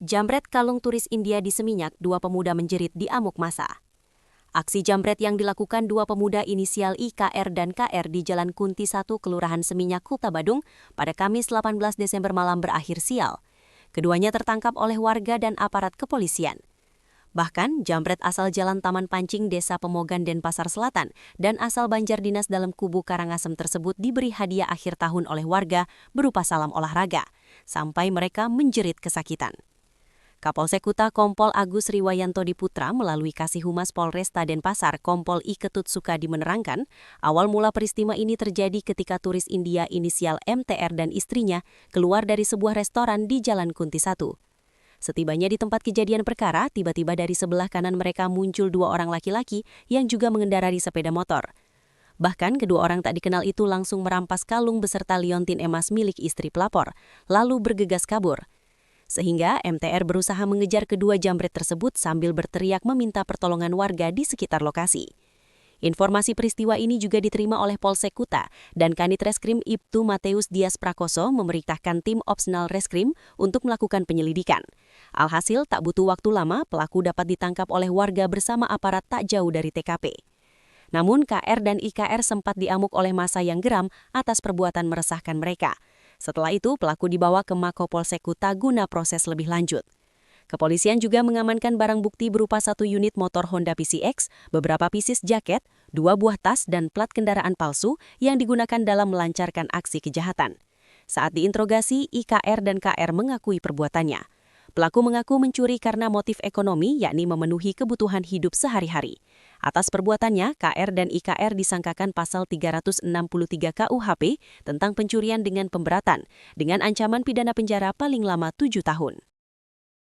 Jambret kalung turis India di Seminyak, dua pemuda menjerit di amuk massa. Aksi jambret yang dilakukan dua pemuda inisial IKR dan KR di Jalan Kunti 1, Kelurahan Seminyak, Kota Badung, pada Kamis 18 Desember malam berakhir sial. Keduanya tertangkap oleh warga dan aparat kepolisian. Bahkan, jambret asal Jalan Taman Pancing, Desa Pemogan, Denpasar Selatan, dan asal Banjar Dinas dalam Kubu Karangasem tersebut diberi hadiah akhir tahun oleh warga berupa salam olahraga, sampai mereka menjerit kesakitan. Kapolsek Kuta Kompol Agus Riwayanto Diputra melalui Kasih Humas Polresta Denpasar Kompol I Ketut Sukadi menerangkan, awal mula peristiwa ini terjadi ketika turis India inisial MTR dan istrinya keluar dari sebuah restoran di Jalan Kunti 1. Setibanya di tempat kejadian perkara, tiba-tiba dari sebelah kanan mereka muncul dua orang laki-laki yang juga mengendarai sepeda motor. Bahkan kedua orang tak dikenal itu langsung merampas kalung beserta liontin emas milik istri pelapor, lalu bergegas kabur. Sehingga MTR berusaha mengejar kedua jambret tersebut sambil berteriak meminta pertolongan warga di sekitar lokasi. Informasi peristiwa ini juga diterima oleh Polsek Kuta dan Kanit Reskrim Ibtu Mateus Dias Prakoso memerintahkan tim Opsnal Reskrim untuk melakukan penyelidikan. Alhasil tak butuh waktu lama pelaku dapat ditangkap oleh warga bersama aparat tak jauh dari TKP. Namun KR dan IKR sempat diamuk oleh massa yang geram atas perbuatan meresahkan mereka. Setelah itu, pelaku dibawa ke Mako Polsek Kuta guna proses lebih lanjut. Kepolisian juga mengamankan barang bukti berupa 1 unit motor Honda PCX, beberapa pieces jaket, 2 buah tas, dan plat kendaraan palsu yang digunakan dalam melancarkan aksi kejahatan. Saat diinterogasi, IKR dan KR mengakui perbuatannya. Pelaku mengaku mencuri karena motif ekonomi, yakni memenuhi kebutuhan hidup sehari-hari. Atas perbuatannya, KR dan IKR disangkakan pasal 363 KUHP tentang pencurian dengan pemberatan, dengan ancaman pidana penjara paling lama 7 tahun.